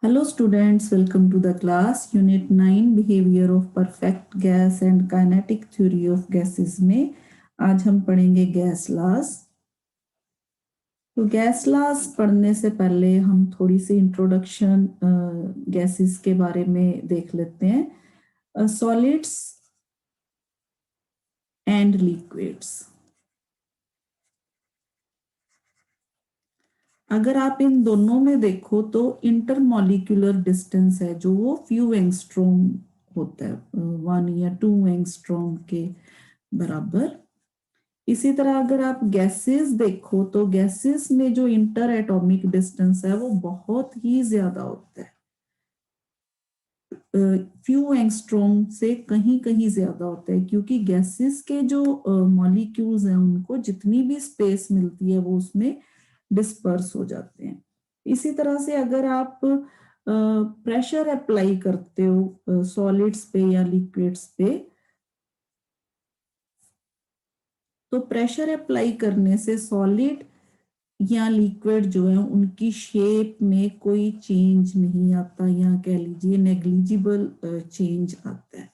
Hello students, welcome to the class Unit 9 Behavior of Perfect Gas and Kinetic Theory of Gases में आज हम पढ़ेंगे gas laws. तो gas laws पढ़ने से पहले हम थोड़ी सी इंट्रोडक्शन गैसेस के बारे में देख लेते हैं। Solids and liquids. अगर आप इन दोनों में देखो तो इंटरमॉलिक्यूलर डिस्टेंस है जो वो फ्यू एंगस्ट्रॉम होता है, 1 या 2 एंगस्ट्रॉम के बराबर। इसी तरह अगर आप गैसेस देखो तो गैसेस में जो इंटर एटॉमिक डिस्टेंस है वो बहुत ही ज्यादा होता है, फ्यू एंगस्ट्रॉम से कहीं कहीं ज्यादा होता है, क्योंकि गैसेस के जो मॉलिक्यूल्स हैं उनको जितनी भी स्पेस मिलती है वो उसमें डिस्पर्स हो जाते हैं। इसी तरह से अगर आप प्रेशर अप्लाई करते हो सॉलिड्स पे या लिक्विड्स पे, तो प्रेशर अप्लाई करने से सॉलिड या लिक्विड जो है उनकी शेप में कोई चेंज नहीं आता, या कह लीजिए नेग्लिजिबल चेंज आता है।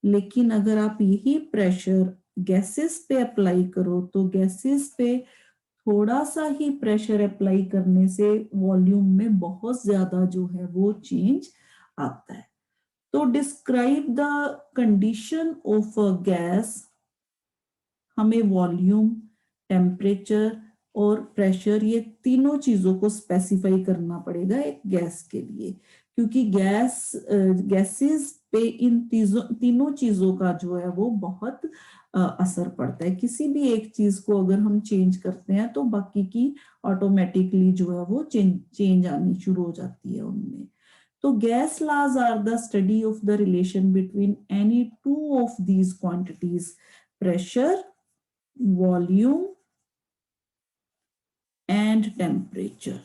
लेकिन अगर आप यही प्रेशर गैसेस पे अप्लाई करो तो गैसेस पे थोड़ा सा ही प्रेशर अप्लाई करने से वॉल्यूम में बहुत ज्यादा जो है वो चेंज आता है। तो describe the condition of a gas, हमें वॉल्यूम, टेम्परेचर और प्रेशर ये तीनों चीजों को स्पेसिफाई करना पड़ेगा एक गैस के लिए, क्योंकि गैसेस पे इन तीनों चीजों का जो है वो बहुत असर पड़ता है। किसी भी एक चीज को अगर हम चेंज करते हैं तो बाकी की ऑटोमेटिकली जो है वो चेंज आनी शुरू हो जाती है उनमें। तो gas laws are the study of the relation between any two of these quantities, pressure, volume and temperature.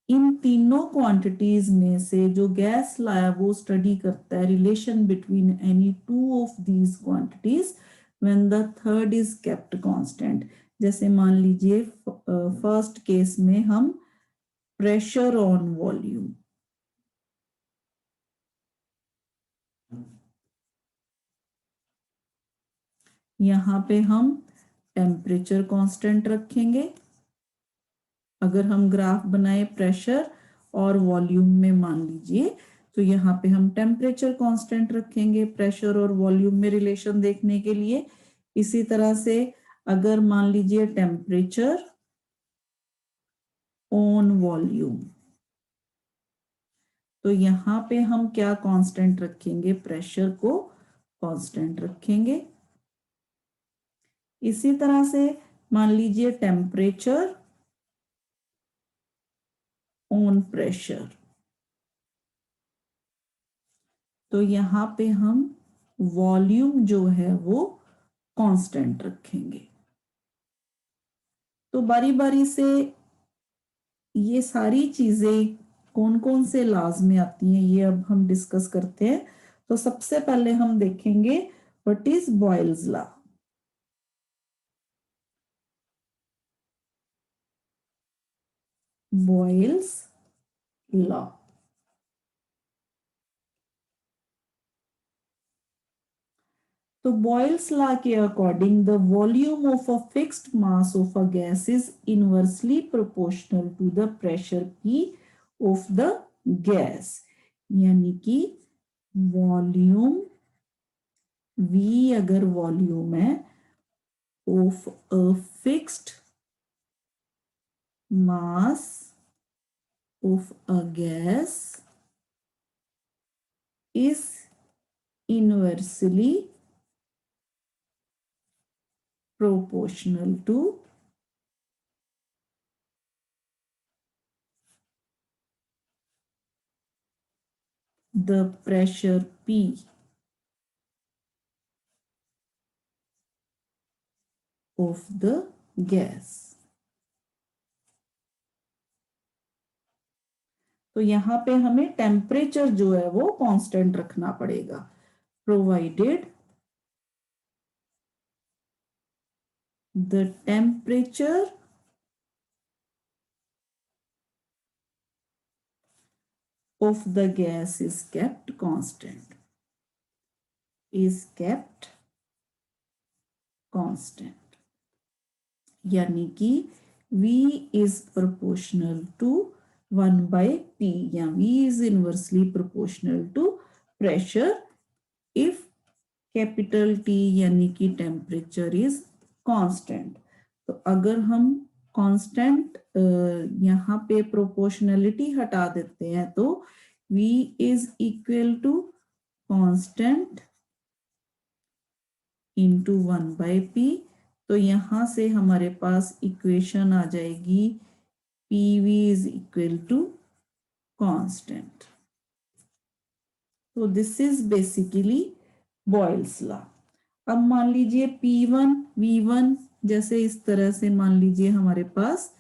इन तीनों क्वांटिटीज में से जो गैस लॉ है वो स्टडी करता है relation between any two of these quantities when the third is kept constant. जैसे मान लीजिए फर्स्ट केस में हम प्रेशर ऑन वॉल्यूम, यहां पे हम टेम्परेचर कांस्टेंट रखेंगे। अगर हम ग्राफ बनाए प्रेशर और वॉल्यूम में मान लीजिए, तो यहाँ पे हम टेम्परेचर कांस्टेंट रखेंगे प्रेशर और वॉल्यूम में रिलेशन देखने के लिए। इसी तरह से अगर मान लीजिए टेम्परेचर ऑन वॉल्यूम, तो यहाँ पे हम क्या कांस्टेंट रखेंगे, प्रेशर को कांस्टेंट रखेंगे। इसी तरह से मान लीजिए टेम्परेचर ऑन प्रेशर, तो यहाँ पे हम वॉल्यूम जो है वो कांस्टेंट रखेंगे। तो बारी बारी से ये सारी चीजें कौन कौन से लॉज में आती हैं ये अब हम डिस्कस करते हैं। तो सबसे पहले हम देखेंगे what is Boyle's law. Boyle's law, तो बॉयल्स लॉ के according the volume of a fixed mass of a gas is inversely proportional to the pressure P of the gas. यानी कि वॉल्यूम V अगर वॉल्यूम है of a fixed mass of a gas is inversely proportional to the pressure P of the gas। तो यहां पे हमें temperature जो है वो कांस्टेंट रखना पड़ेगा, provided the temperature of the gas is kept constant. Is kept constant. यानी कि V is proportional to 1 by P या V is inversely proportional to pressure if capital T यानी कि temperature is constant. तो अगर हम कांस्टेंट यहाँ पे प्रोपोर्शनलिटी हटा देते हैं तो V is equal to constant into 1 by P। तो यहां से हमारे पास इक्वेशन आ जाएगी PV is equal to constant. तो this is basically Boyle's law. अब मान लीजिए P1 V1 जैसे इस तरह से मान लीजिए हमारे पास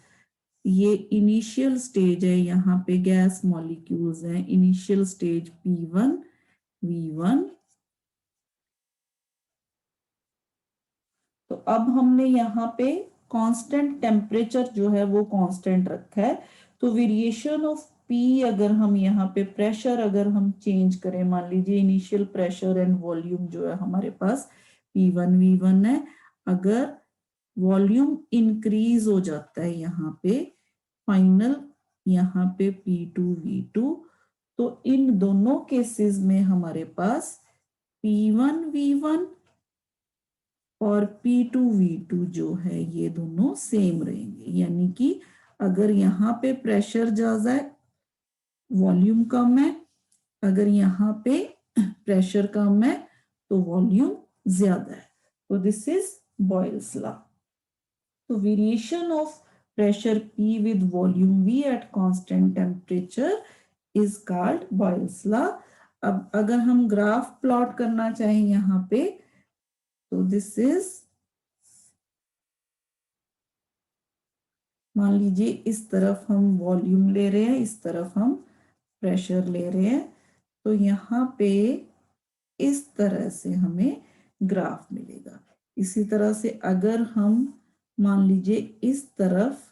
ये इनिशियल स्टेज है, यहाँ पे गैस मॉलिक्यूल्स हैं, इनिशियल स्टेज P1 V1। तो अब हमने यहाँ पे कांस्टेंट टेम्परेचर जो है वो कांस्टेंट रखा है। तो वेरिएशन ऑफ P अगर हम यहाँ पे प्रेशर अगर हम चेंज करें, मान लीजिए इनिशियल प्रेशर एंड वॉल्यूम जो है हमारे पास P1 V1 है, अगर वॉल्यूम इंक्रीज हो जाता है यहाँ पे फाइनल यहाँ पे P2 V2, तो इन दोनों केसेस में हमारे पास P1 V1 और P2 V2 जो है ये दोनों सेम रहेंगे। यानी कि अगर यहाँ पे प्रेशर ज्यादा है वॉल्यूम कम है, अगर यहाँ पे प्रेशर कम है तो वॉल्यूम ज्यादा है। तो दिस इज बॉयल्स लॉ। तो variation of pressure P with volume V at constant temperature is called Boyle's law. अब अगर हम ग्राफ प्लॉट करना चाहें यहाँ पे तो दिस इज, मान लीजिए इस तरफ हम वॉल्यूम ले रहे हैं, इस तरफ हम प्रेशर ले रहे हैं, तो यहाँ पे इस तरह से हमें ग्राफ मिलेगा। इसी तरह से अगर हम मान लीजिए इस तरफ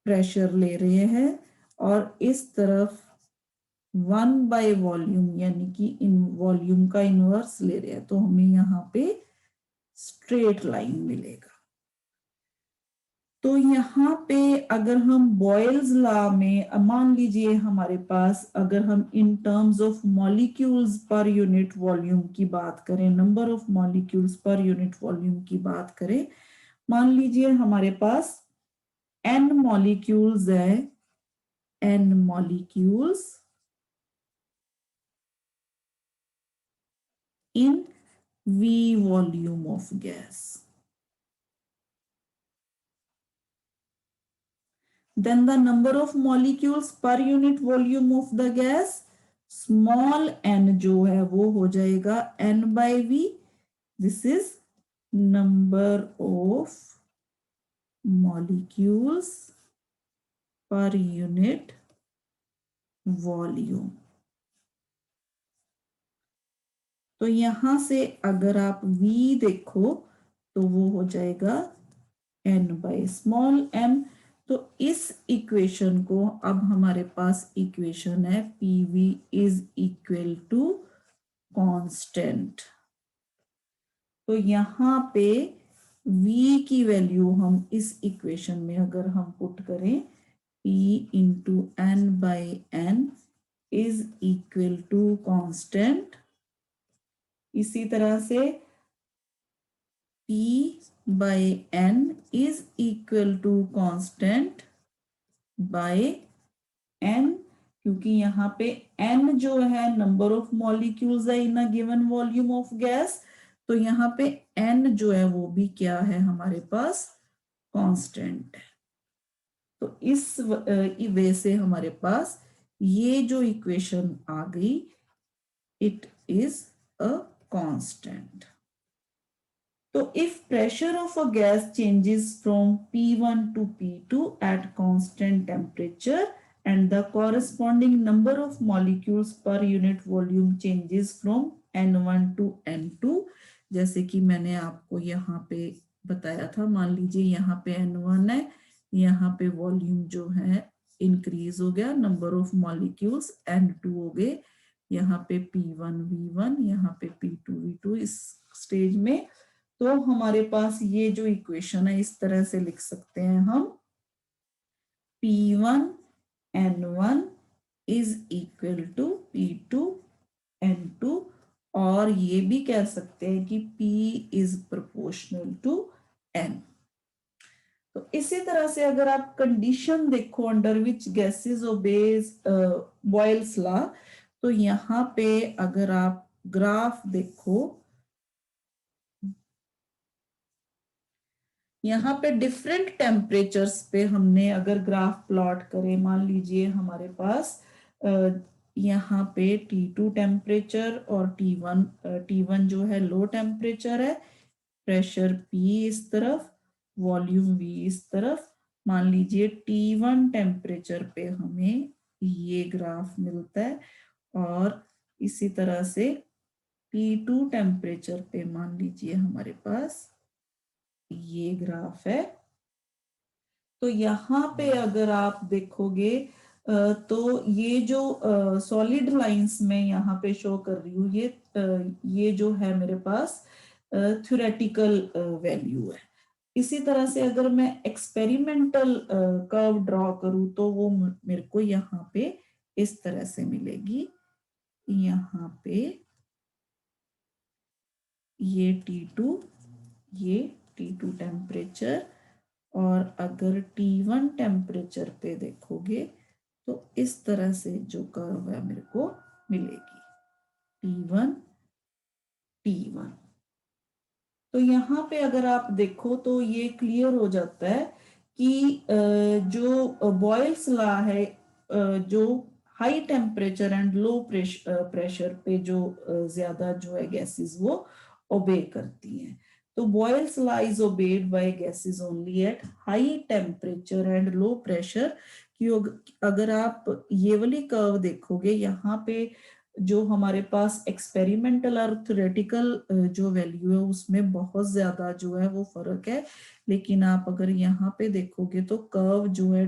प्रेशर ले रहे हैं और इस तरफ 1 बाय वॉल्यूम यानी कि इन वॉल्यूम का इनवर्स ले रहे हैं, तो हमें यहाँ पे स्ट्रेट लाइन मिलेगा। तो यहाँ पे अगर हम बॉयल्स लॉ में मान लीजिए हमारे पास अगर हम in terms of molecules per unit volume की बात करें, number of molecules per unit volume की बात करें, मान लीजिए हमारे पास n मॉलिक्यूल्स है, n molecules in V volume of gas. Then the number of molecules per unit volume of the gas, small n जो है वो हो जाएगा n by V। This is number of molecules per unit volume। तो यहां से अगर आप V देखो तो वो हो जाएगा n by small m। तो इस इक्वेशन को अब हमारे पास इक्वेशन है PV is equal to constant. तो यहाँ पे V की वैल्यू हम इस इक्वेशन में अगर हम पुट करें P into n by n is equal to constant. इसी तरह से P by n is equal to constant by n, क्योंकि यहाँ पे n जो है नंबर ऑफ मॉलिक्यूल्स है in a given volume of gas, तो यहाँ पे n जो है वो भी क्या है हमारे पास कांस्टेंट है। तो इस वे से हमारे पास ये जो इक्वेशन आ गई, it is a constant. So if pressure of a gas changes from P1 to P2 at constant temperature and the corresponding number of molecules per unit volume changes from N1 to N2, जैसे कि मैंने आपको यहाँ पे बताया था, मान लीजिए यहाँ पे N1 है, यहाँ पे वॉल्यूम जो है इंक्रीज हो गया, नंबर ऑफ मॉलिक्यूल्स N2 हो गए, यहाँ पे P1 V1, यहाँ पे P2 V2 इस स्टेज में। तो हमारे पास ये जो इक्वेशन है इस तरह से लिख सकते हैं हम, P1 N1 is equal to P2 N2, और ये भी कह सकते हैं कि P is proportional to N। तो इसी तरह से अगर आप कंडीशन देखो under which gases obey Boyle's law, तो यहाँ पे अगर आप ग्राफ देखो, यहाँ पे डिफरेंट टेम्परेचर्स पे हमने अगर ग्राफ प्लॉट करें, मान लीजिए हमारे पास यहाँ पे T2 टेम्परेचर और T1 जो है लो टेम्परेचर है, प्रेशर P इस तरफ, वॉल्यूम V इस तरफ। मान लीजिए T1 टेम्परेचर पे हमें ये ग्राफ मिलता है, और इसी तरह से T2 टेम्परेचर पे मान लीजिए हमारे पास ये ग्राफ है। तो यहाँ पे अगर आप देखोगे तो ये जो सॉलिड लाइंस में यहाँ पे शो कर रही हूँ, ये जो है मेरे पास थ्योरेटिकल वैल्यू है। इसी तरह से अगर मैं एक्सपेरिमेंटल कर्व ड्रॉ करूँ तो वो मेरे को यहाँ पे इस तरह से मिलेगी। यहाँ पे ये T2, ये T2 टेम्परेचर, और अगर T1 टेम्परेचर पे देखोगे तो इस तरह से जो कर्व है मेरे को मिलेगी, T1 T1। तो यहाँ पे अगर आप देखो तो ये क्लियर हो जाता है कि जो बॉयल्स लॉ है, जो high temperature and low pressure पे जो ज्यादा जो है गैसेस वो ओबे करती हैं। तो Boyle's law is obeyed by gases only at high temperature and low pressure. कि अगर आप ये वाली कर्व देखोगे, यहाँ पे जो हमारे पास एक्सपेरिमेंटल और थ्योरेटिकल जो वैल्यू है उसमें बहुत ज्यादा जो है वो फर्क है। लेकिन आप अगर यहाँ पे देखोगे तो कर्व जो है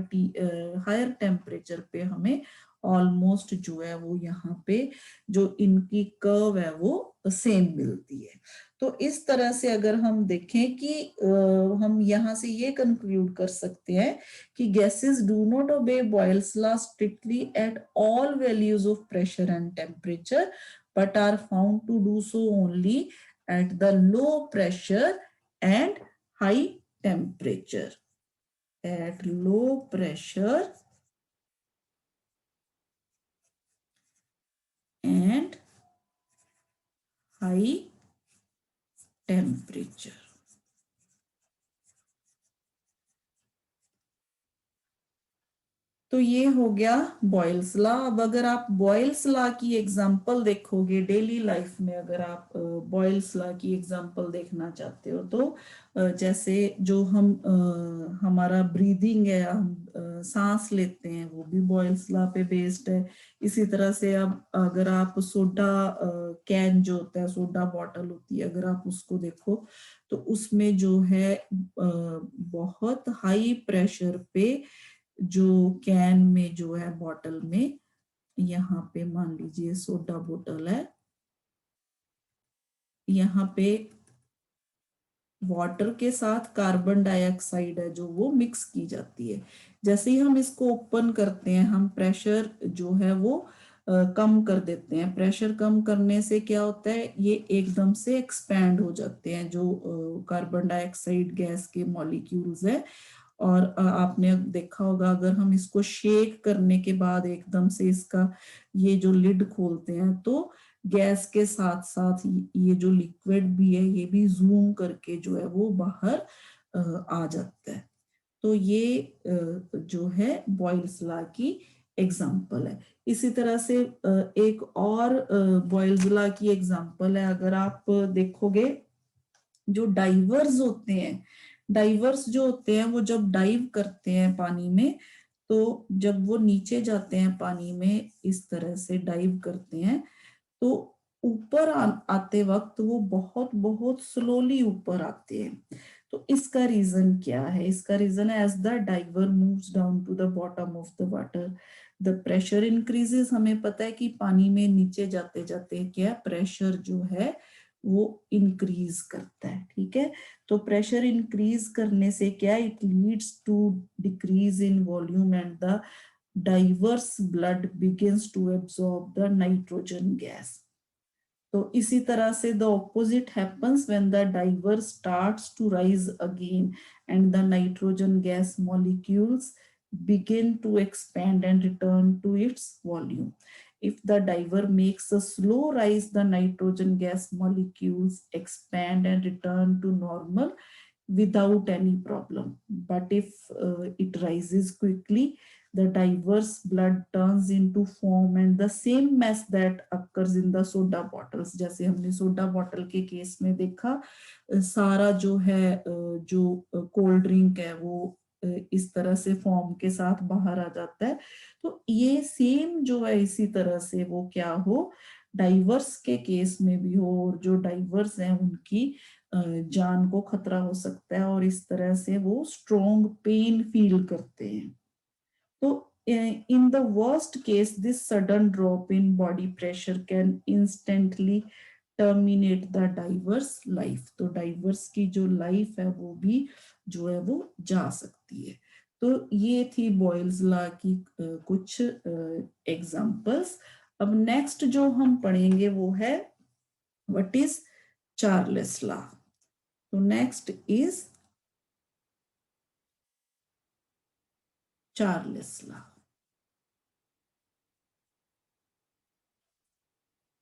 हायर टेम्परेचर पे हमें ऑलमोस्ट जो है वो यहाँ पे जो इनकी कर्व है वो सेम मिलती है। तो इस तरह से अगर हम देखें कि हम यहाँ से ये कंक्लूड कर सकते हैं कि gases do not obey Boyle's law strictly at all values of pressure and temperature, but are found to do so only at the low pressure and high temperature. At low pressure and high temperature. तो ये हो गया boils law. अब अगर आप Boyle's law की example देखोगे daily life में, अगर आप बॉयल्स लॉ की एग्जांपल देखना चाहते हो तो जैसे जो हमारा ब्रीदिंग है, हम सांस लेते हैं, वो भी बॉयल्स लॉ पे बेस्ड है। इसी तरह से अब अगर आप सोडा कैन जो होता है, सोडा बॉटल होती है, अगर आप उसको देखो तो उसमें जो है बहुत हाई प्रेशर पे जो कैन में जो है बॉटल में, यहाँ पे मान लीजिए सोडा बोतल है, यहाँ पे वाटर के साथ कार्बन डाइऑक्साइड है जो वो मिक्स की जाती है। जैसे ही हम इसको ओपन करते हैं, हम प्रेशर जो है वो कम कर देते हैं। प्रेशर कम करने से क्या होता है, ये एकदम से एक्सपैंड हो जाते हैं जो कार्बन डाइऑक्साइड गैस के मॉलिक्यूल्स है। और आपने देखा होगा अगर हम इसको शेक करने के बाद एकदम से इसका ये जो लिड खोलते हैं तो गैस के साथ साथ ये जो लिक्विड भी है ये भी जूम करके जो है वो बाहर आ जाता है। तो ये जो है बॉयल्स लॉ की एग्जांपल है। इसी तरह से एक और बॉयल्स लॉ की एग्जांपल है, अगर आप देखोगे जो डाइवर्स होते हैं, डाइवर्स जो होते हैं वो जब डाइव करते हैं पानी में, तो जब वो नीचे जाते हैं पानी में इस तरह से डाइव करते हैं तो ऊपर आते वक्त वो बहुत बहुत स्लोली ऊपर आते हैं। तो इसका रीजन क्या है? इसका रीजन है as the diver moves down to the bottom of the water the pressure increases. हमें पता है कि पानी में नीचे जाते जाते क्या प्रेशर जो है वो इंक्रीज करता है, ठीक है। तो प्रेशर इंक्रीज करने से क्या, it leads to decrease in volume and the diver's blood begins to absorb the nitrogen gas. तो इसी तरह से the opposite happens when the diver starts to rise again and the nitrogen gas molecules begin to expand and return to its volume. If the diver makes a slow rise, the nitrogen gas molecules expand and return to normal without any problem. But if it rises quickly, the diver's blood turns into foam and the same mess that occurs in the soda bottles. जैसे हमने soda bottle के case में देखा, सारा जो है जो cold drink है वो इस तरह से फॉर्म के साथ बाहर आ जाता है। तो ये सेम जो है इसी तरह से वो क्या हो, डाइवर्स के केस में भी हो, और जो डाइवर्स हैं उनकी जान को खतरा हो सकता है और इस तरह से वो स्ट्रॉन्ग पेन फील करते हैं। तो in the worst case this sudden drop in body pressure can instantly terminate the diverse life. तो डाइवर्स की जो लाइफ है वो भी जो है वो जा सकती है। तो ये थी बॉयल्स लॉ की कुछ एग्जांपल्स। अब नेक्स्ट जो हम पढ़ेंगे वो है व्हाट इज चार्ल्स लॉ। तो नेक्स्ट इज चार्ल्स लॉ।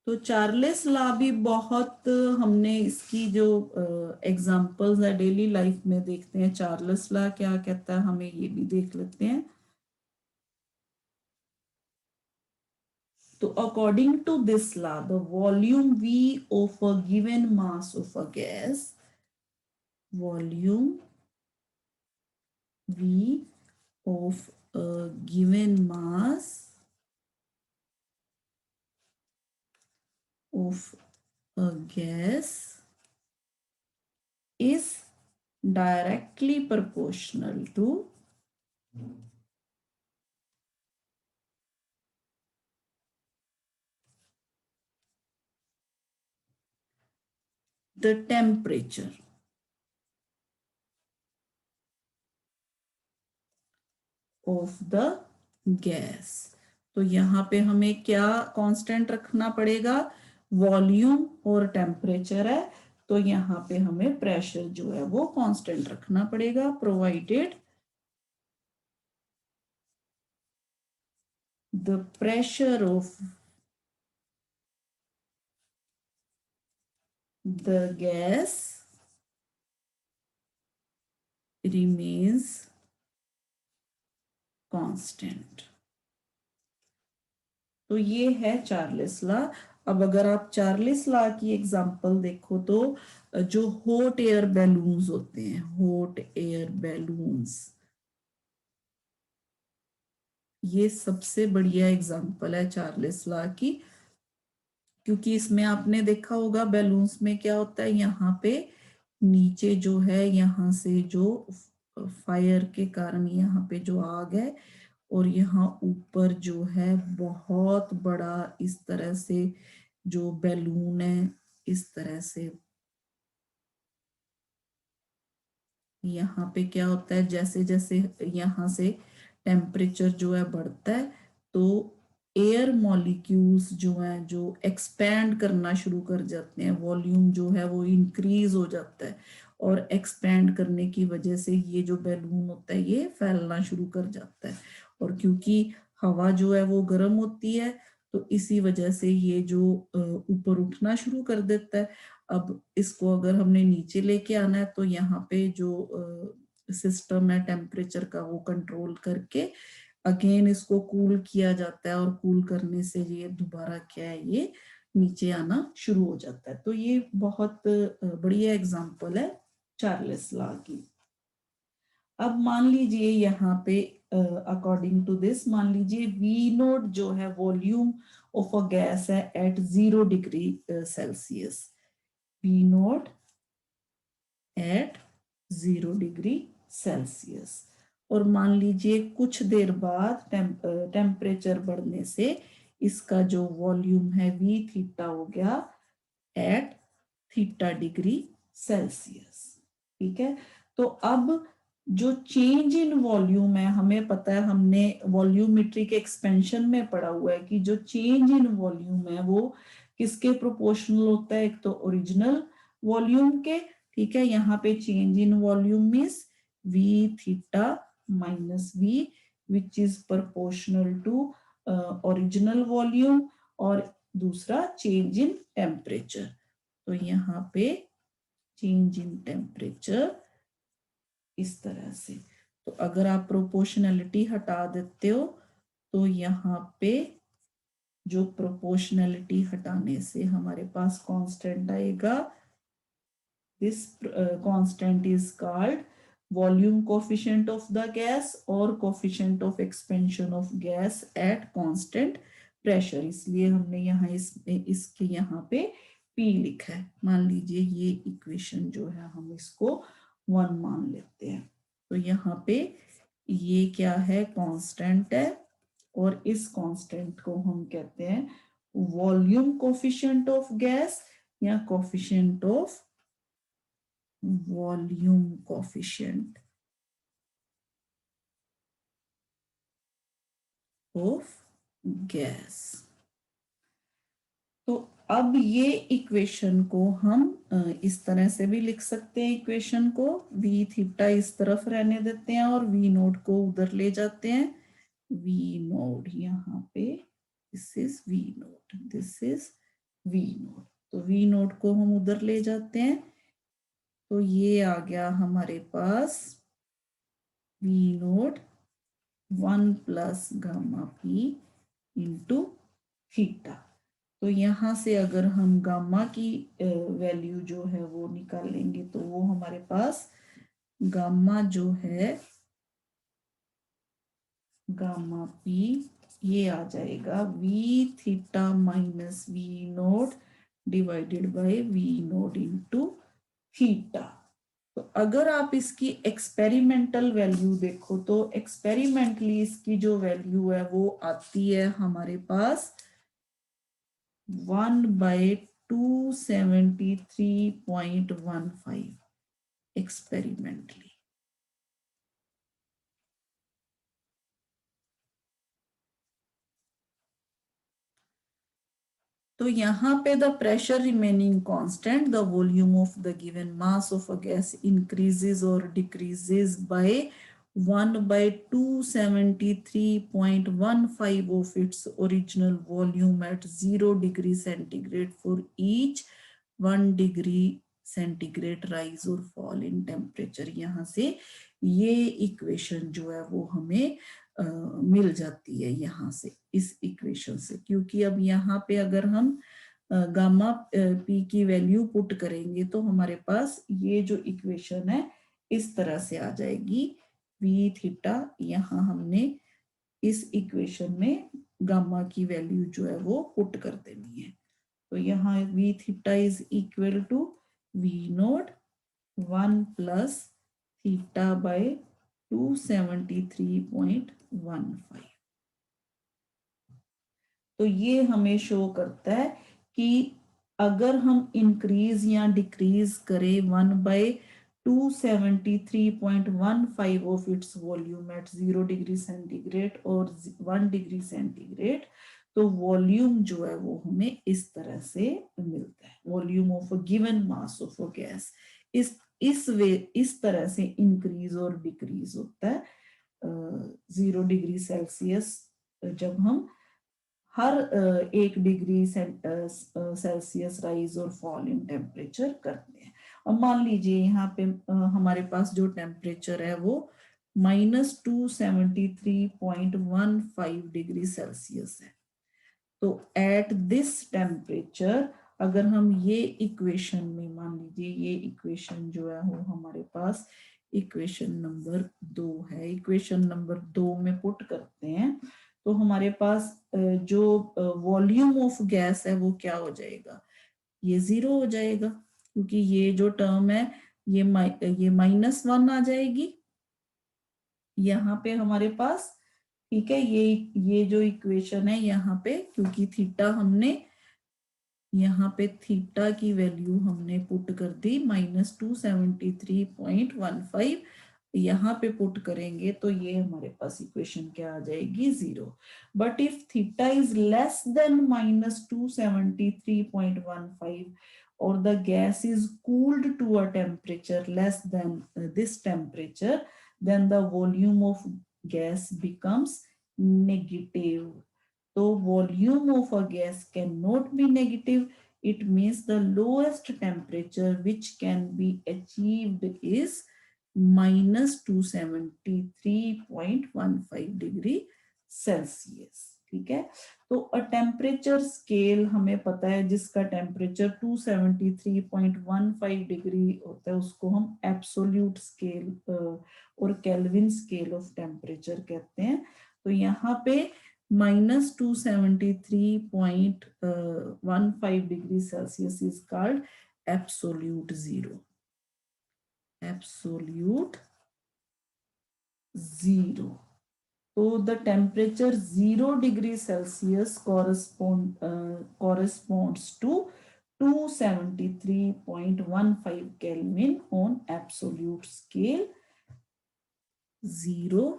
तो चार्ल्स लॉ भी बहुत हमने इसकी जो एग्जांपल्स है डेली लाइफ में देखते हैं। चार्ल्स लॉ क्या कहता है हमें ये भी देख लेते हैं। तो according to this law the volume V of a given mass of a gas, volume V of a given mass of a gas is directly proportional to the temperature of the gas। तो यहाँ पे हमें क्या constant रखना पड़ेगा, volume और temperature है, तो यहाँ पे हमें प्रेशर जो है वो कांस्टेंट रखना पड़ेगा, provided the pressure of the gas remains constant। तो ये है चार्ल्स लॉ। अब अगर आप चार्ल्स लॉ की एग्जांपल देखो तो जो हॉट एयर बैलून्स होते हैं, हॉट एयर बैलून्स, ये सबसे बढ़िया एग्जांपल है चार्ल्स लॉ की। क्योंकि इसमें आपने देखा होगा बैलून्स में क्या होता है, यहाँ पे नीचे जो है यहाँ से जो फायर के कारण यहाँ पे जो आग है, और यहाँ ऊपर जो है बहुत बड़ा इस तरह से जो बैलून है, इस तरह से यहाँ पे क्या होता है, जैसे जैसे यहाँ से टेम्परेचर जो है बढ़ता है तो एयर मॉलिक्यूल्स जो है जो एक्सपैंड करना शुरू कर जाते हैं, वॉल्यूम जो है वो इंक्रीज हो जाता है, और एक्सपैंड करने की वजह से ये जो बैलून होता है ये फैलना शुरू कर जाता है। और क्योंकि हवा जो है वो गर्म होती है तो इसी वजह से ये जो ऊपर उठना शुरू कर देता है। अब इसको अगर हमने नीचे लेके आना है तो यहाँ पे जो सिस्टम है टेम्परेचर का वो कंट्रोल करके अगेन इसको कूल किया जाता है, और कूल करने से ये दोबारा क्या है ये नीचे आना शुरू हो जाता है। तो ये बहुत बढ़िया एग्जांपल है चार्ल्स लॉ की। अब मान लीजिए यहाँ पे अकॉर्डिंग टू दिस मान लीजिए वी नोट जो है वॉल्यूम ऑफ अ गैस है at 0 degree Celsius, V naught at 0 degree Celsius. और मान लीजिए कुछ देर बाद टेम्परेचर बढ़ने से इसका जो वॉल्यूम है V थीटा हो गया एट थीटा डिग्री सेल्सियस। ठीक है, तो अब जो चेंज इन वॉल्यूम है, हमें पता है, हमने वॉल्यूमेट्रिक एक्सपेंशन में पढ़ा हुआ है कि जो चेंज इन वॉल्यूम है वो किसके प्रोपोर्शनल होता है, एक तो ओरिजिनल वॉल्यूम के। ठीक है, यहाँ पे change in volume means V theta minus V which is proportional to original volume, और दूसरा चेंज इन टेम्परेचर। तो यहाँ पे चेंज इन टेम्परेचर इस तरह से। तो अगर आप प्रोपोर्शनैलिटी हटा देते हो तो यहाँ पे जो प्रोपोर्शनैलिटी हटाने से हमारे पास कांस्टेंट आएगा। This constant is called volume coefficient of the gas और coefficient of expansion of gas at constant pressure. इसलिए हमने यहाँ इसके यहाँ पे P लिखा है। मान लीजिए ये इक्वेशन जो है हम इसको 1 मान लेते हैं। तो यहाँ पे ये क्या है, कांस्टेंट है, और इस कांस्टेंट को हम कहते हैं वॉल्यूम कोफिशिएंट ऑफ गैस या coefficient of volume coefficient of gas. तो अब ये इक्वेशन को हम इस तरह से भी लिख सकते हैं। इक्वेशन को V थीटा इस तरफ रहने देते हैं और V नोट को उधर ले जाते हैं। V नोट यहाँ पे, this is V note, this is V note. तो V नोट को हम उधर ले जाते हैं, तो ये आ गया हमारे पास V naught 1 plus gamma P into theta. तो यहाँ से अगर हम गामा की वैल्यू जो है वो निकालेंगे तो वो हमारे पास गामा जो है गामा P ये आ जाएगा V theta minus V note divided bye V note into theta. तो अगर आप इसकी एक्सपेरिमेंटल वैल्यू देखो तो एक्सपेरिमेंटली इसकी जो वैल्यू है वो आती है हमारे पास 1/273.15 एक्सपेरिमेंटली। तो यहाँ पे the pressure remaining constant, the volume of the given mass of a gas increases और decreases by 1/273.15 of its original volume at 0 degree centigrade for each 1 degree centigrade rise or fall in temperature। यहाँ से ये equation जो है वो हमें मिल जाती है यहाँ से, इस इक्वेशन से। क्योंकि अब यहाँ पे अगर हम गामा P की वैल्यू पुट करेंगे तो हमारे पास ये जो इक्वेशन है इस तरह से आ जाएगी। V थीटा यहाँ हमने इस इक्वेशन में गामा की वैल्यू जो है वो पुट कर देनी है। तो यहाँ V theta is equal to V naught 1 plus theta by 273.15। तो ये हमें शो करता है कि अगर हम इंक्रीज या डिक्रीज करें 1/273.15 of its volume at 0 degree centigrade और 1 डिग्री सेंटीग्रेड, तो वॉल्यूम जो है वो हमें इस तरह से मिलता है। Volume of a given mass of a gas इस तरह से इंक्रीज और डिक्रीज होता है 0 डिग्री सेल्सियस जब हम हर 1 डिग्री सेल्सियस राइज और फॉल इन टेम्परेचर करते हैं। और मान लीजिए यहाँ पे हमारे पास जो टेम्परेचर है वो -273.15 डिग्री सेल्सियस है। तो एट दिस टेम्परेचर अगर हम ये इक्वेशन में, मान लीजिए ये इक्वेशन जो है वो हमारे पास इक्वेशन नंबर 2 है, इक्वेशन नंबर 2 में पुट करते हैं तो हमारे पास जो वॉल्यूम ऑफ गैस है वो क्या हो जाएगा, ये 0 हो जाएगा। क्योंकि ये जो टर्म है ये -1 आ जाएगी यहाँ पे हमारे पास, ठीक है। ये जो इक्वेशन है यहाँ पे, क्योंकि थीटा हमने यहाँ पे थीटा की वैल्यू हमने पुट कर दी -273.15, यहाँ पे पुट करेंगे तो ये हमारे पास इक्वेशन क्या आ जाएगी, 0। But if theta is less than -273.15 और the gas is cooled to a temperature less than this temperature, then the volume of gas becomes negative. So volume of a gas cannot be negative. It means the lowest temperature which can be achieved is -273.15 degree Celsius, ठीक है। तो अ temperature scale हमें पता है जिसका temperature 273.15 degree होता है उसको हम एब्सोल्यूट स्केल और केल्विन स्केल ऑफ टेम्परेचर कहते हैं। तो यहाँ पे -273.15 degree Celsius is called absolute zero, absolute zero. So the temperature 0 degree Celsius corresponds to 273.15 Kelvin on absolute scale, 0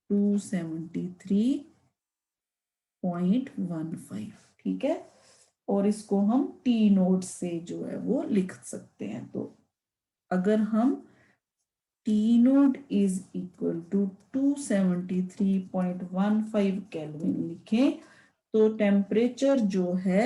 273.15, ठीक है। और इसको हम टी नोट से जो है वो लिख सकते हैं। तो अगर हम T node is equal to 273.15 kelvin लिखें तो टेम्परेचर जो है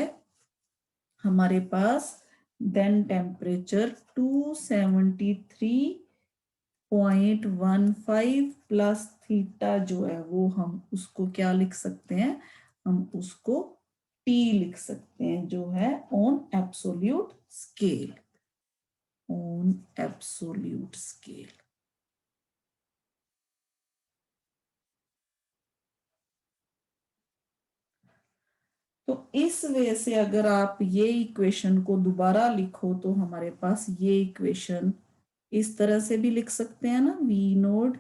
हमारे पास, देन टेम्परेचर 273.15 प्लस थीटा जो है वो हम उसको क्या लिख सकते हैं, हम उसको T लिख सकते हैं जो है on absolute scale, on absolute scale. तो इस वे से अगर आप ये इक्वेशन को दोबारा लिखो तो हमारे पास ये इक्वेशन इस तरह से भी लिख सकते हैं ना, V naught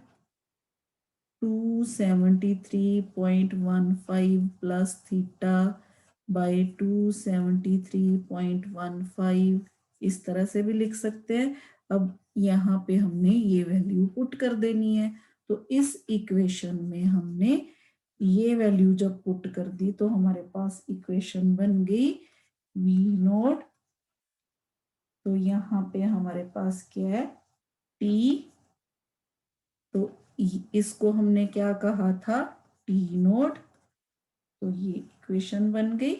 273.15 plus theta by 273.15, इस तरह से भी लिख सकते हैं। अब यहाँ पे हमने ये वैल्यू पुट कर देनी है। तो इस इक्वेशन में हमने ये वैल्यू जब पुट कर दी तो हमारे पास इक्वेशन बन गई वी नोट, तो यहाँ पे हमारे पास क्या है, टी, तो इसको हमने क्या कहा था, टी नोट, तो ये इक्वेशन बन गई।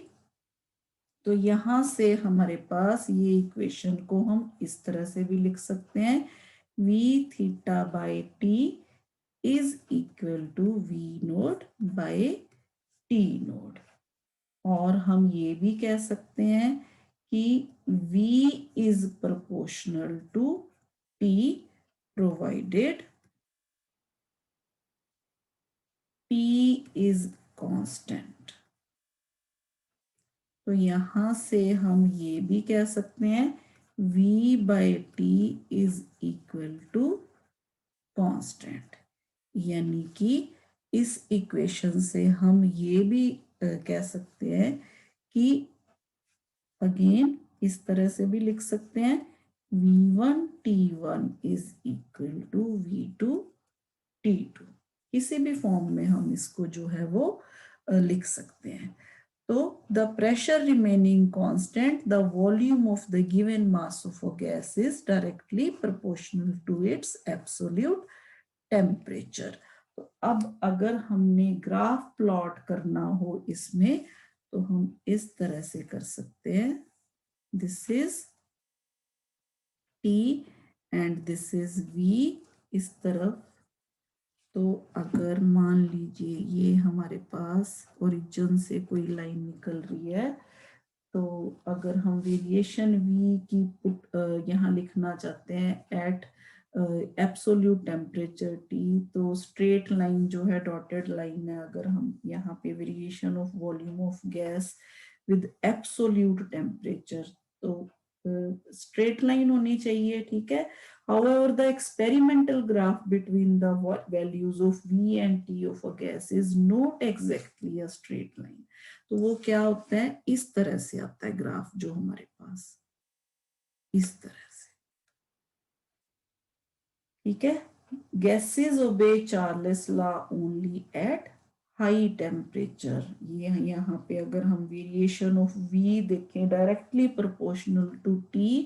तो यहां से हमारे पास ये इक्वेशन को हम इस तरह से भी लिख सकते हैं, V theta by T is equal to V naught by T naught. और हम ये भी कह सकते हैं कि V is proportional to T provided T is constant। तो यहां से हम ये भी कह सकते हैं V by T is equal to constant, यानी कि इस इक्वेशन से हम ये भी कह सकते हैं कि अगेन इस तरह से भी लिख सकते हैं V1 T1 is equal to V2 T2, किसी भी फॉर्म में हम इसको जो है वो लिख सकते हैं। तो the pressure remaining constant, the volume of the given mass of a gas is directly proportional to its absolute temperature. तो अब अगर हमने ग्राफ प्लॉट करना हो इसमें तो हम इस तरह से कर सकते हैं, this is T and this is V इस तरफ। तो अगर मान लीजिए ये हमारे पास ओरिजिन से कोई लाइन निकल रही है, तो अगर हम वेरिएशन V की पुट यहाँ लिखना चाहते हैं एट एब्सोल्यूट टेम्परेचर T, तो स्ट्रेट लाइन जो है डॉटेड लाइन है, अगर हम यहाँ पे variation of volume of gas with absolute temperature, तो स्ट्रेट लाइन होनी चाहिए, ठीक है। However, the experimental graph between the values of V and T of a gas is not exactly a straight line. तो वो क्या होता है, इस तरह से आता है ग्राफ जो हमारे पास, इस तरह से, ठीक है। Gases obey Charles law only at high temperature. ये यहाँ पे अगर हम वेरिएशन ऑफ V देखें, directly proportional to T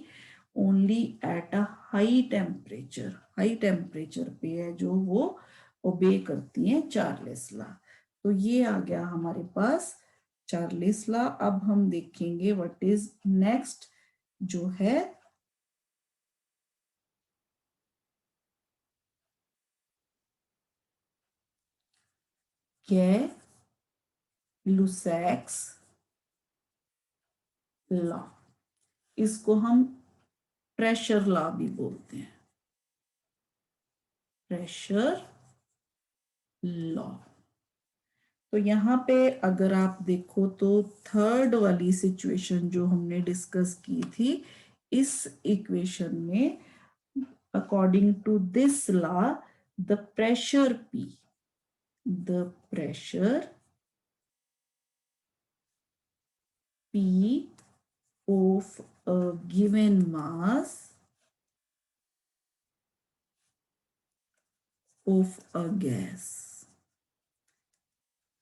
only at a high temperature, high temperature पे है जो वो ओबे करती हैं चार्ल्स लॉ। तो ये आ गया हमारे पास चार्ल्स लॉ। अब हम देखेंगे व्हाट इज नेक्स्ट जो है गै-लुसैक्स लॉ। इसको हम प्रेशर लॉ भी बोलते हैं, प्रेशर लॉ। तो यहाँ पे अगर आप देखो तो थर्ड वाली सिचुएशन जो हमने डिस्कस की थी, इस इक्वेशन में according to this law the pressure P, the pressure P of a given mass of a gas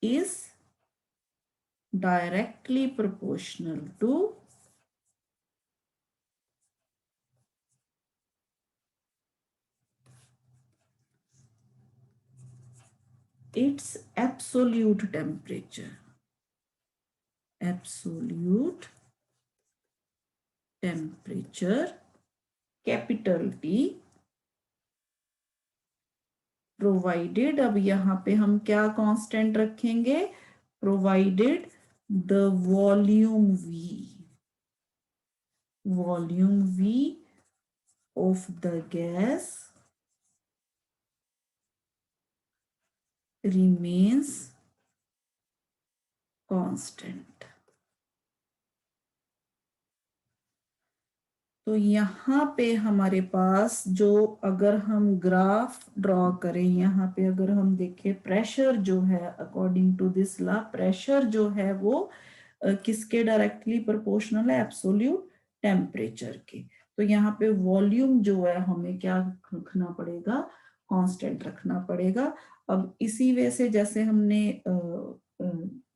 is directly proportional to its absolute temperature, absolute temperature capital T, provided, अब यहाँ पे हम क्या constant रखेंगे, provided the volume V of the gas remains constant। तो यहाँ पे हमारे पास जो, अगर हम ग्राफ ड्रॉ करें, यहाँ पे अगर हम देखें प्रेशर जो है according to this law, pressure जो है वो किसके डायरेक्टली प्रोपोर्शनल है, एब्सोल्यूट टेम्परेचर के। तो यहाँ पे वॉल्यूम जो है हमें क्या रखना पड़ेगा, कांस्टेंट रखना पड़ेगा। अब इसी वे से जैसे हमने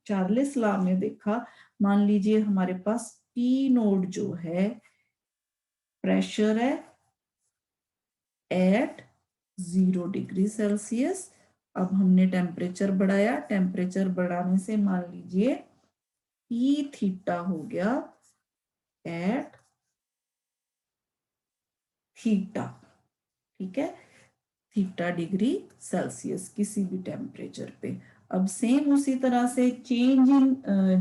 चार्ल्स लॉ में देखा, मान लीजिए हमारे पास पी नोड जो है प्रेशर है एट 0 डिग्री सेल्सियस। अब हमने टेम्परेचर बढ़ाया, टेम्परेचर बढ़ाने से मान लीजिए P थीटा हो गया एट थीटा, ठीक है, थीटा डिग्री सेल्सियस किसी भी टेम्परेचर पे। अब सेम उसी तरह से चेंज इन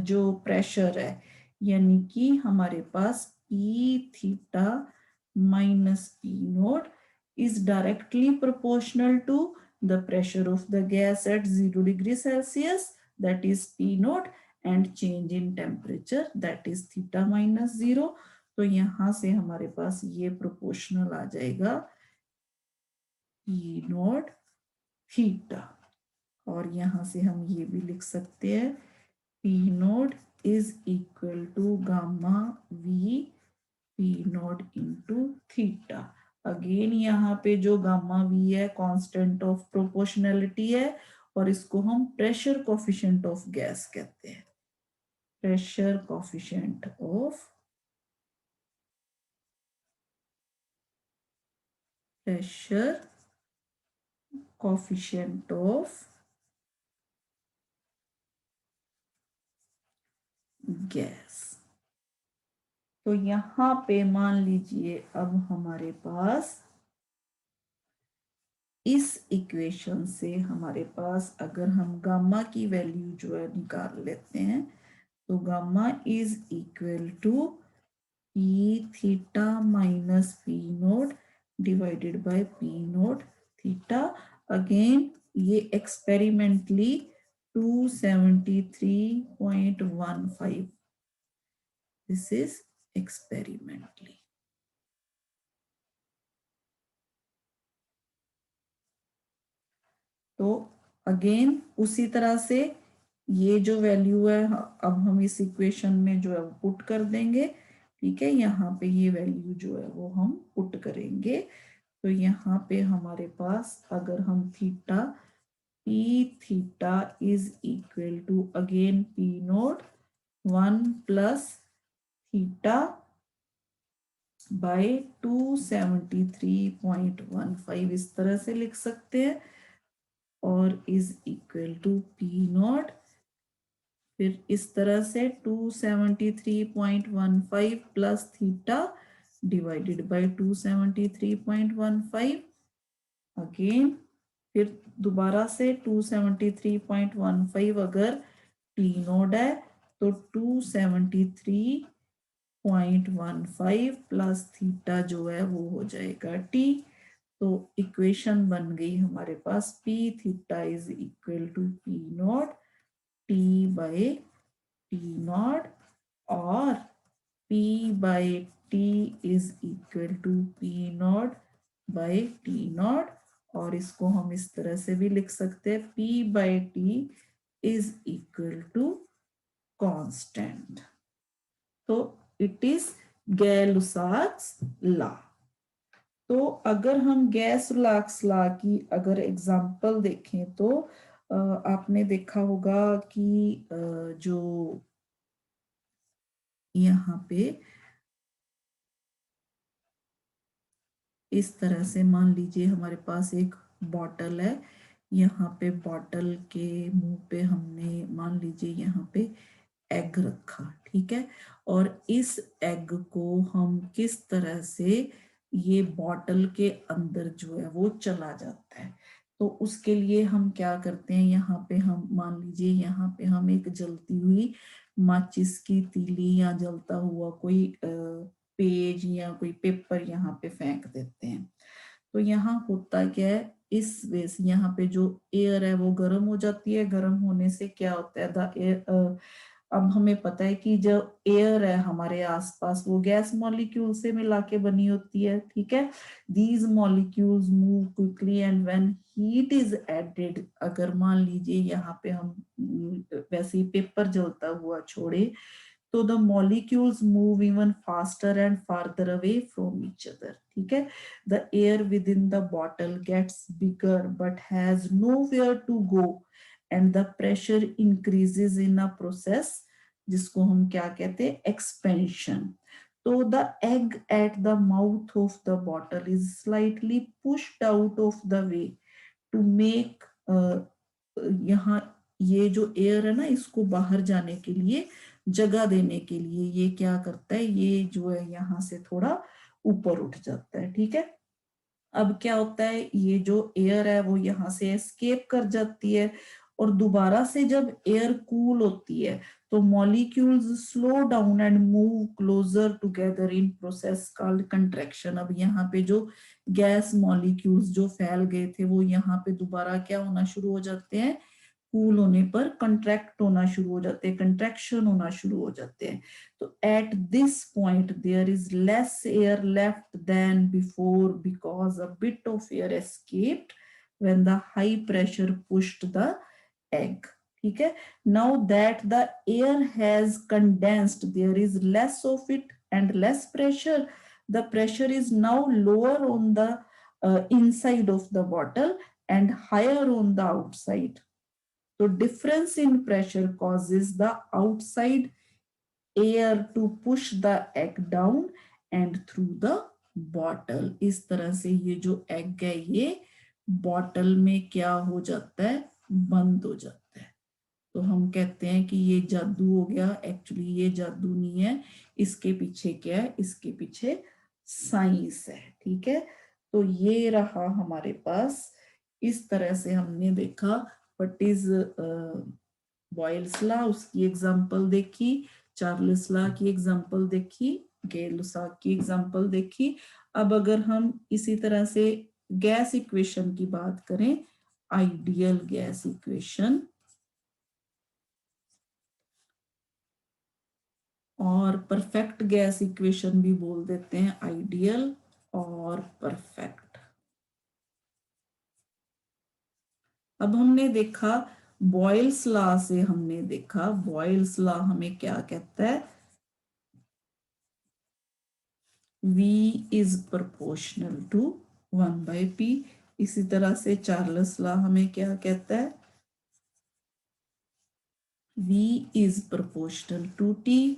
जो प्रेशर है, यानी कि हमारे पास P theta minus P naught is directly proportional to the pressure of the gas at 0 degree Celsius, that is P naught, and change in temperature, that is theta minus 0। तो यहां से हमारे पास ये प्रोपोर्शनल आ जाएगा P naught थीटा, और यहां से हम ये भी लिख सकते हैं P naught is equal to gamma V P naught into theta। Again यहाँ पे जो गामा V है कांस्टेंट ऑफ प्रोपोर्शनैलिटी है, और इसको हम प्रेशर कोफिशिएंट ऑफ गैस कहते हैं, pressure coefficient of, pressure coefficient of gas. तो यहाँ पे मान लीजिए अब हमारे पास इस इक्वेशन से हमारे पास अगर हम गामा की वैल्यू जो है निकाल लेते हैं, तो gamma is equal to P theta minus P naught divided by P naught theta. Again ये एक्सपेरिमेंटली 273.15, दिस इज experimentally. तो अगेन उसी तरह से ये जो वैल्यू है अब हम इस इक्वेशन में जो है पुट कर देंगे, ठीक है। यहाँ पे ये वैल्यू जो है वो हम पुट करेंगे, तो यहाँ पे हमारे पास अगर हम theta P theta is equal to again P naught 1 plus theta by 273.15 इस तरह से लिख सकते हैं, और is equal to P naught, फिर इस तरह से 273.15 plus theta divided by 273.15 again, फिर दोबारा से 273.15 अगर टी नोड है तो 273.15 प्लस थीटा जो है वो हो जाएगा टी। तो इक्वेशन बन गई हमारे पास P theta is equal to P nought T by T nought, और P by T is equal to P nought by T nought, और इसको हम इस तरह से भी लिख सकते हैं P by T is equal to constant. तो इट इज गै-लुसाक्स लॉ। तो अगर हम गै-लुसाक्स लॉ की अगर एग्जांपल देखें तो आपने देखा होगा कि जो यहाँ पे इस तरह से मान लीजिए हमारे पास एक बॉटल है, यहाँ पे बॉटल के मुंह पे हमने मान लीजिए यहाँ पे एग रखा, ठीक है। और इस एग को हम किस तरह से ये बॉटल के अंदर जो है वो चला जाता है, तो उसके लिए हम क्या करते हैं, यहाँ पे हम मान लीजिए यहाँ पे हम एक जलती हुई माचिस की तीली या जलता हुआ कोई पेज या कोई पेपर यहाँ पे फेंक देते हैं। तो यहाँ होता क्या है, इस वे से यहाँ पे जो एयर है वो गर्म हो जाती है, गर्म होने से क्या होता है द एयर, अब हमें पता है कि जो एयर है हमारे आसपास वो गैस मॉलिक्यूल से मिला के बनी होती है, ठीक है। These molecules move quickly and when heat is added, अगर मान लीजिए यहाँ पे हम वैसे ही पेपर जलता हुआ छोड़े तो the molecules move even faster and farther away from each other, ठीक है। The air within the bottle gets bigger but has nowhere to go and the pressure increases in a process जिसको हम क्या कहते हैं, expansion. So the egg at the mouth of the bottle is slightly pushed out of the way to make यहाँ ये जो air है ना इसको बाहर जाने के लिए जगह देने के लिए ये क्या करता है, ये जो है यहाँ से थोड़ा ऊपर उठ जाता है, ठीक है। अब क्या होता है, ये जो एयर है वो यहाँ से एस्केप कर जाती है, और दोबारा से जब एयर कूल होती है तो molecules slow down and move closer together in process called contraction. अब यहाँ पे जो गैस मॉलिक्यूल्स जो फैल गए थे वो यहाँ पे दोबारा क्या होना शुरू हो जाते हैं, कूल होने पर कंट्रैक्ट होना शुरू हो जाते हैं, कंट्रैक्शन होना शुरू हो जाते हैं। तो at this point there is less air left than before because a bit of air escaped when the high pressure pushed the egg, ठीक है। Now that the air has condensed there is less of it and less pressure, the pressure is now lower on the inside of the bottle and higher on the outside. So difference in pressure causes the outside air to push the egg down and through the bottle. इस तरह से ये जो egg है ये bottle में क्या हो जाता है, बंद हो जाता है। तो हम कहते हैं कि ये जादू हो गया, एक्चुअली ये जादू नहीं है, इसके पीछे क्या है, इसके पीछे साइंस है, ठीक है। तो ये रहा हमारे पास, इस तरह से हमने देखा व्हाट इज बॉयल्स लॉ, उसकी एग्जांपल देखी, चार्ल्स लॉ की एग्जांपल देखी, गै-लुसाक की एग्जांपल देखी। अब अगर हम इसी तरह से गैस इक्वेशन की बात करें, आइडियल गैस इक्वेशन, और परफेक्ट गैस इक्वेशन भी बोल देते हैं, आइडियल और परफेक्ट। अब हमने देखा बॉयल्स लॉ से, हमने देखा बॉयल्स लॉ हमें क्या कहता है, V is proportional to 1/p। इसी तरह से चार्ल्स लॉ हमें क्या कहता है, V is proportional to t।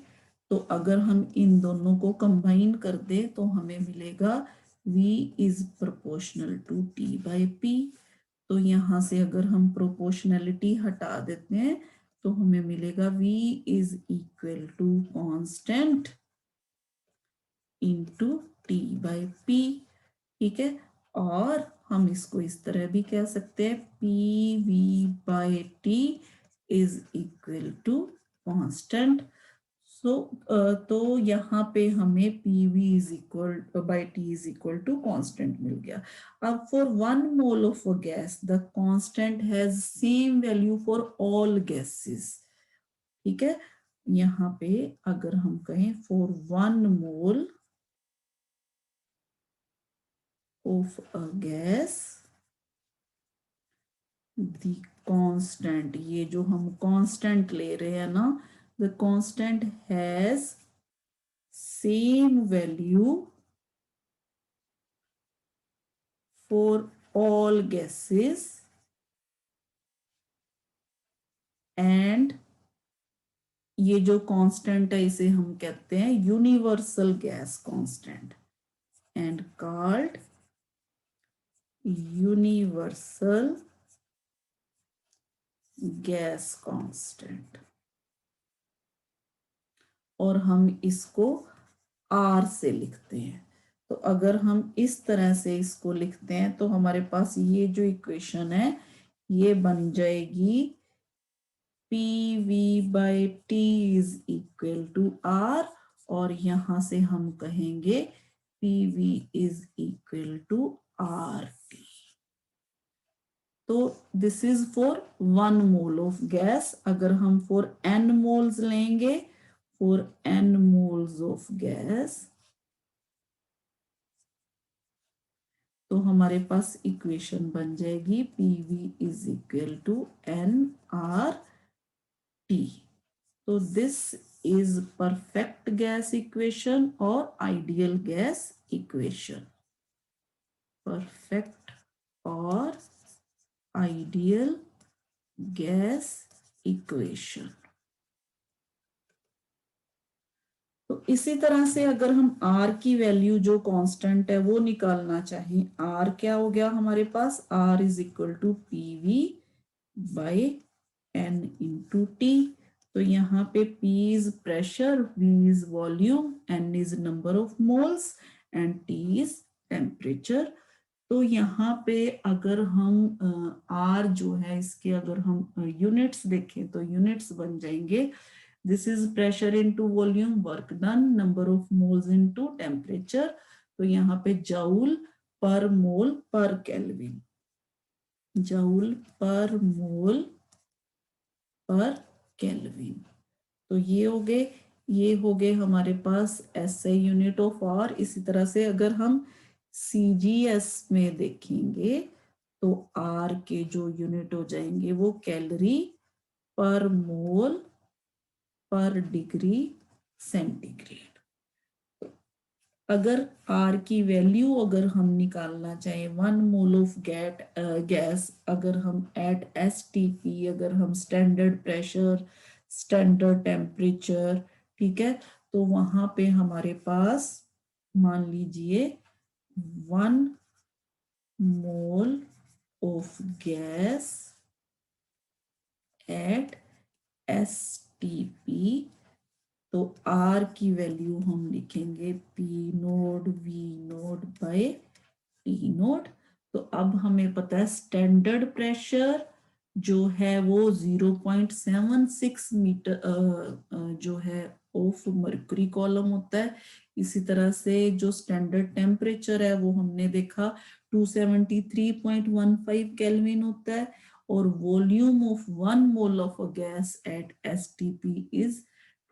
तो अगर हम इन दोनों को कंबाइन कर दें तो हमें मिलेगा V is proportional to t/p। तो यहां से अगर हम प्रोपोर्शनैलिटी हटा देते हैं तो हमें मिलेगा V is equal to constant into t/p। ठीक है, और हम इसको इस तरह भी कह सकते हैं PV/T is equal to constant। तो यहाँ पे हमें PV is equal by T is equal to constant मिल गया। अब for 1 mole of a gas the constant has same value for all gases। ठीक है, यहाँ पे अगर हम कहें for 1 mole of a gas the constant, ये जो हम constant ले रहे हैं ना, the constant has same value for all gases and ये जो कांस्टेंट है इसे हम कहते हैं universal gas constant and called universal gas constant. और हम इसको R से लिखते हैं। तो अगर हम इस तरह से इसको लिखते हैं तो हमारे पास ये जो इक्वेशन है ये बन जाएगी PV/T is equal to R, और यहां से हम कहेंगे PV is equal to RT। तो this is for 1 mole of gas. अगर हम फॉर n मोल्स लेंगे, for n moles of gas, तो हमारे पास इक्वेशन बन जाएगी PV is equal to nRT। तो this is perfect gas equation और आइडियल गैस इक्वेशन। परफेक्ट और आइडियल गैस इक्वेशन। तो इसी तरह से अगर हम R की वैल्यू जो कांस्टेंट है वो निकालना चाहें, R क्या हो गया हमारे पास, R is equal to PV/N into T। तो यहाँ पे P is pressure, V is volume, N is number of moles and T is temperature. तो यहाँ पे अगर हम R जो है इसके अगर हम यूनिट्स देखें तो यूनिट्स बन जाएंगे, this is pressure into volume, work done, number of moles into temperature. तो यहाँ पे जूल पर मोल पर केल्विन, जूल पर मोल पर केल्विन। तो ये हो गए हमारे पास SI यूनिट ऑफ R। इसी तरह से अगर हम CGS में देखेंगे तो R के जो यूनिट हो जाएंगे वो कैलोरी पर मोल पर डिग्री सेंटीग्रेड। अगर R की वैल्यू अगर हम निकालना चाहें 1 मोल ऑफ गैस, अगर हम एट STP, अगर हम स्टैंडर्ड प्रेशर, स्टैंडर्ड टेम्परेचर, ठीक है, तो वहां पे हमारे पास मान लीजिए 1 mole of gas eight STP, तो R की वैल्यू हम लिखेंगे P0 V0 बाय T0। तो अब हमें पता है स्टैंडर्ड प्रेशर जो है वो 0.76 मीटर जो है ऑफ मर्क्यूरी कॉलम होता है। इसी तरह से जो स्टैंडर्ड टेम्परेचर है वो हमने देखा 273.15 केल्विन होता है, और volume of 1 mole of a gas at STP is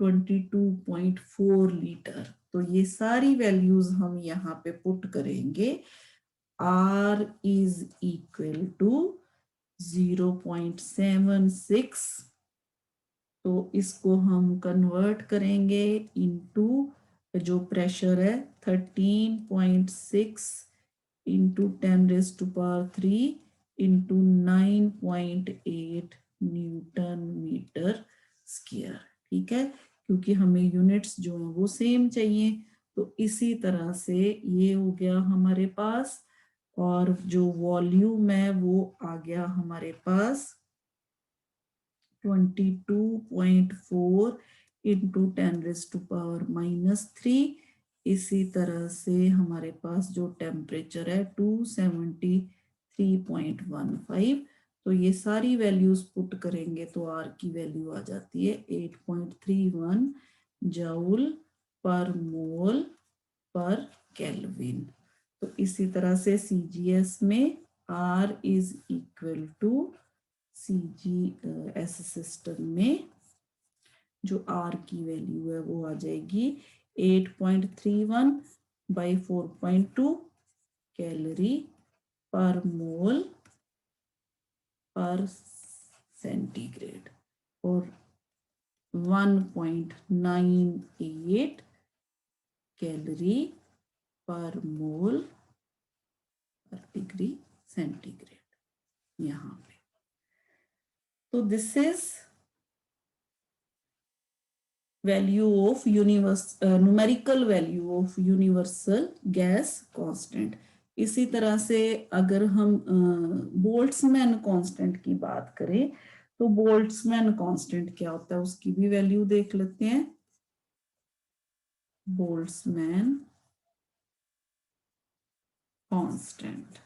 22.4 litre. तो ये सारी वैल्यूज हम यहाँ पे पुट करेंगे। R इज इक्वल टू 0.76, तो इसको हम कन्वर्ट करेंगे इनटू जो प्रेशर है 13.6 into 10⁻³ into 9.8 newton metre square. ठीक है, क्योंकि हमें यूनिट्स जो है वो सेम चाहिए। तो इसी तरह से ये हो गया हमारे पास, और जो वॉल्यूम है वो आ गया हमारे पास 22.4 इंटू 10⁻³ इसी तरह से हमारे पास जो टेम्परेचर है 273.15। तो ये सारी वैल्यूज पुट करेंगे तो आर की वैल्यू आ जाती है 8.31 जूल पर मोल पर केल्विन। तो इसी तरह से सीजीएस में R is equal to CGS system में जो R की वैल्यू है वो आ जाएगी 8.31 बाई 4.2 कैलोरी पर मोल पर सेंटीग्रेड, और 1.98 कैलोरी पर मोल पर डिग्री सेंटीग्रेड यहाँ पे। तो this is value of numerical value of universal gas constant. इसी तरह से अगर हम बोल्ट्जमैन कांस्टेंट की बात करें तो बोल्ट्जमैन कांस्टेंट क्या होता है उसकी भी वैल्यू देख लेते हैं। बोल्ट्जमैन कांस्टेंट,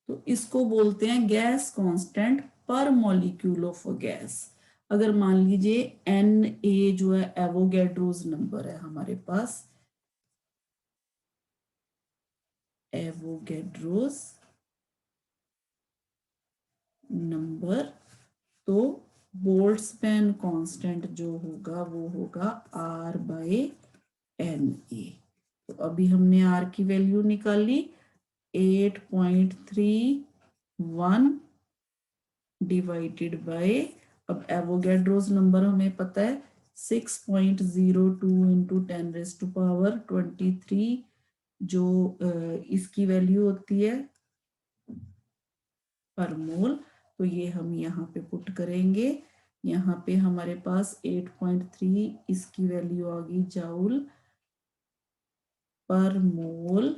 तो इसको बोलते हैं गैस कांस्टेंट पर मॉलिक्यूल ऑफ गैस। अगर मान लीजिए Na जो है एवोगैड्रोस नंबर है हमारे पास, एवोगैड्रोस नंबर, तो बोल्ट्जमैन कांस्टेंट जो होगा वो होगा R/Na। तो अभी हमने R की वैल्यू निकाली 8.31 डिवाइडेड बाय, अब एवोगैड्रोस नंबर हमें पता है 6.02 इंटू 10⁻23 जो इसकी वैल्यू होती है पर मोल। तो ये हम यहाँ पे पुट करेंगे। यहाँ पे हमारे पास 8.3 इसकी वैल्यू आ गई जूल पर मोल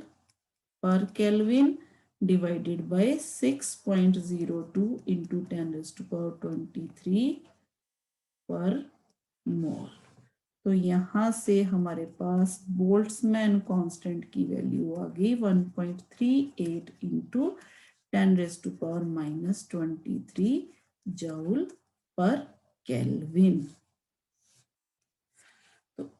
पर केल्विन डिवाइडेड बाय 6.02 इंटू 10⁻23 पर मोल। तो यहाँ से हमारे पास बोल्ट्जमैन कांस्टेंट की वैल्यू आ गई 1.38 इंटू 10⁻⁻23 जूल पर केल्विन। तो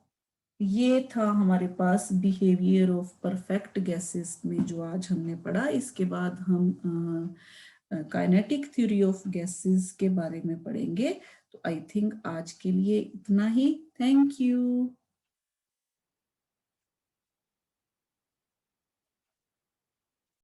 ये था हमारे पास बिहेवियर ऑफ परफेक्ट गैसेस में जो आज हमने पढ़ा। इसके बाद हम काइनेटिक थ्योरी ऑफ गैसेस के बारे में पढ़ेंगे। तो आई थिंक आज के लिए इतना ही। Thank you.